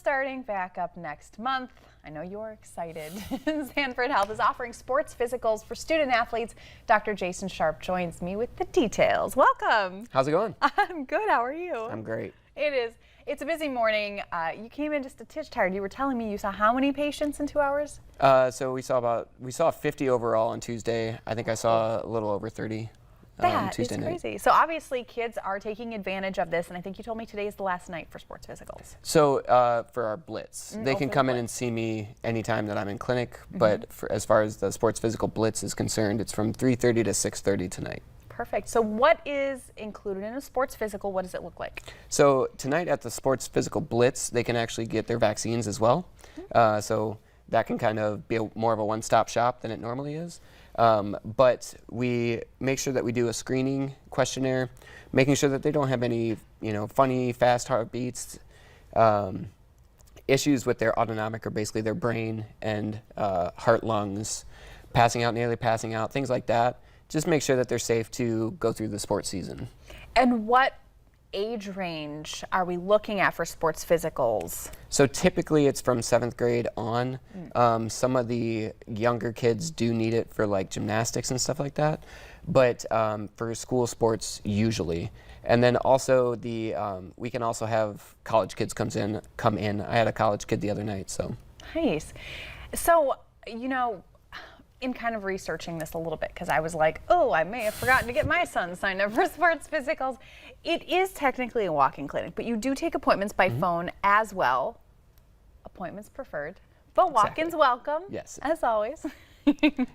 starting back up next month. I know you're excited. Sanford Health is offering sports physicals for student athletes. Dr. Jason Sharp joins me with the details. Welcome. How's it going? I'm good. How are you? I'm great. It is. It's a busy morning. You came in just a titch tired. You were telling me you saw how many patients in 2 hours? So we saw 50 overall on Tuesday. I think I saw a little over 30. That Tuesday is night. crazy. So obviously kids are taking advantage of this, and I think you told me today is the last night for sports physicals. So for our blitz, they can come in and see me anytime that I'm in clinic, but as far as the sports physical blitz is concerned, it's from 3:30 to 6:30 tonight. Perfect. So what is included in a sports physical? What does it look like? So tonight at the sports physical blitz, they can actually get their vaccines as well. So that can kind of be more of a one-stop shop than it normally is. But we make sure that we do a screening questionnaire, making sure that they don't have any, funny, fast heartbeats, issues with their autonomic, or basically their brain and heart, lungs, passing out, nearly passing out, things like that. Just make sure that they're safe to go through the sports season. And what age range are we looking at for sports physicals? So typically it's from 7th grade on. Some of the younger kids do need it for like gymnastics and stuff like that, but for school sports usually. And then also we can also have college kids come in. I had a college kid the other night, so. Nice. So, in kind of researching this a little bit, because I was like, oh, I may have forgotten to get my son signed up for sports physicals. It is technically a walk-in clinic, but you do take appointments by phone as well. Appointments preferred, but walk-ins welcome. Yes. As always.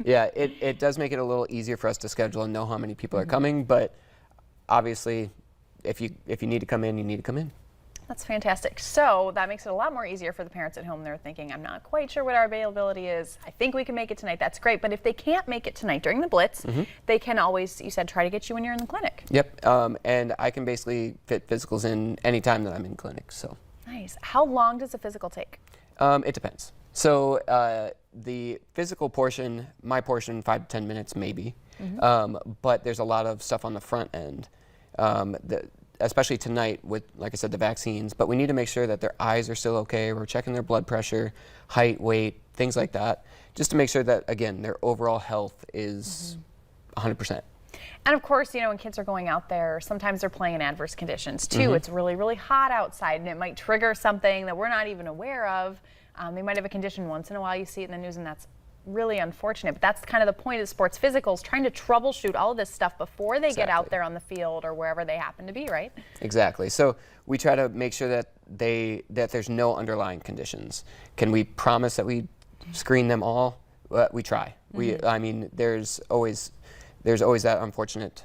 Yeah, it does make it a little easier for us to schedule and know how many people are coming, but obviously if you need to come in, you need to come in. That's fantastic. So that makes it a lot more easier for the parents at home. They're thinking, I'm not quite sure what our availability is. I think we can make it tonight. That's great. But if they can't make it tonight during the blitz, they can always, you said, try to get you when you're in the clinic. Yep, and I can basically fit physicals in any time that I'm in clinic. So. Nice. How long does a physical take? It depends. So the physical portion, my portion, 5 to 10 minutes maybe, but there's a lot of stuff on the front end. Especially tonight with, like I said, the vaccines, but we need to make sure that their eyes are still okay. We're checking their blood pressure, height, weight, things like that, just to make sure that, again, their overall health is 100%. And of course, when kids are going out there, sometimes they're playing in adverse conditions too. It's really, really hot outside, and it might trigger something that we're not even aware of. They might have a condition once in a while, you see it in the news, and that's really unfortunate, but that's kind of the point of sports physicals, trying to troubleshoot all of this stuff before they get out there on the field or wherever they happen to be, right? Exactly. So we try to make sure that there's no underlying conditions. Can we promise that we screen them all? We try. I mean, there's always that unfortunate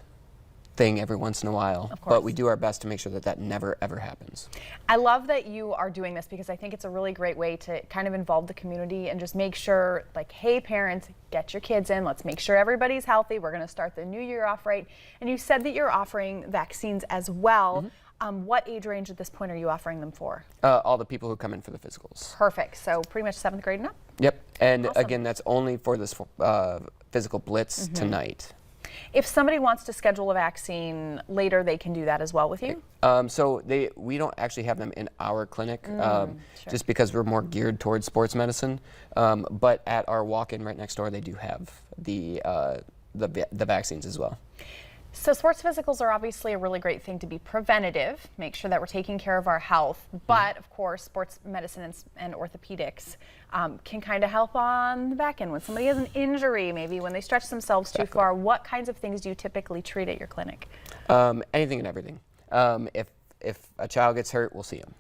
thing every once in a while, but we do our best to make sure that that never ever happens. I love that you are doing this, because I think it's a really great way to kind of involve the community and just make sure, like, hey parents, get your kids in, let's make sure everybody's healthy, we're going to start the new year off right. And you said that you're offering vaccines as well. What age range at this point are you offering them for? All the people who come in for the physicals. Perfect. So pretty much 7th grade and up? Yep. And again, that's only for this physical blitz tonight. If somebody wants to schedule a vaccine later, they can do that as well with you? So we don't actually have them in our clinic, just because we're more geared towards sports medicine. But at our walk-in right next door, they do have the vaccines as well. So sports physicals are obviously a really great thing to be preventative, make sure that we're taking care of our health, but of course sports medicine and orthopedics can kind of help on the back end when somebody has an injury, maybe when they stretch themselves too far. What kinds of things do you typically treat at your clinic? Anything and everything. If a child gets hurt, we'll see them.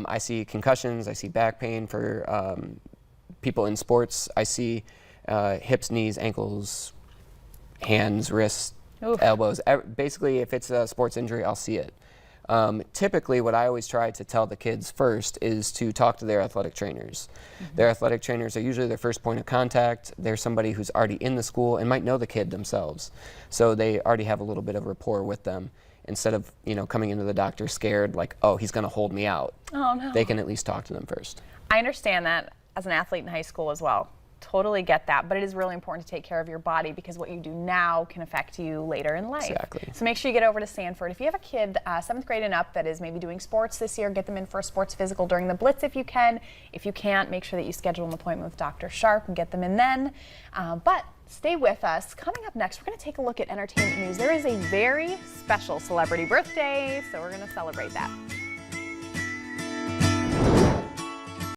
I see concussions, I see back pain for people in sports. I see hips, knees, ankles, hands, wrists, elbows. Basically, if it's a sports injury, I'll see it. Typically, what I always try to tell the kids first is to talk to their athletic trainers. Their athletic trainers are usually their first point of contact. They're somebody who's already in the school and might know the kid themselves. So they already have a little bit of rapport with them. Instead of, coming into the doctor scared, like, oh, he's going to hold me out. Oh, no. They can at least talk to them first. I understand that as an athlete in high school as well. totally get that, but it is really important to take care of your body because what you do now can affect you later in life. Exactly. So make sure you get over to Sanford. If you have a kid 7th grade and up that is maybe doing sports this year, get them in for a sports physical during the Blitz if you can. If you can't, make sure that you schedule an appointment with Dr. Sharp and get them in then. But stay with us. Coming up next, we're going to take a look at entertainment news. There is a very special celebrity birthday, so we're going to celebrate that.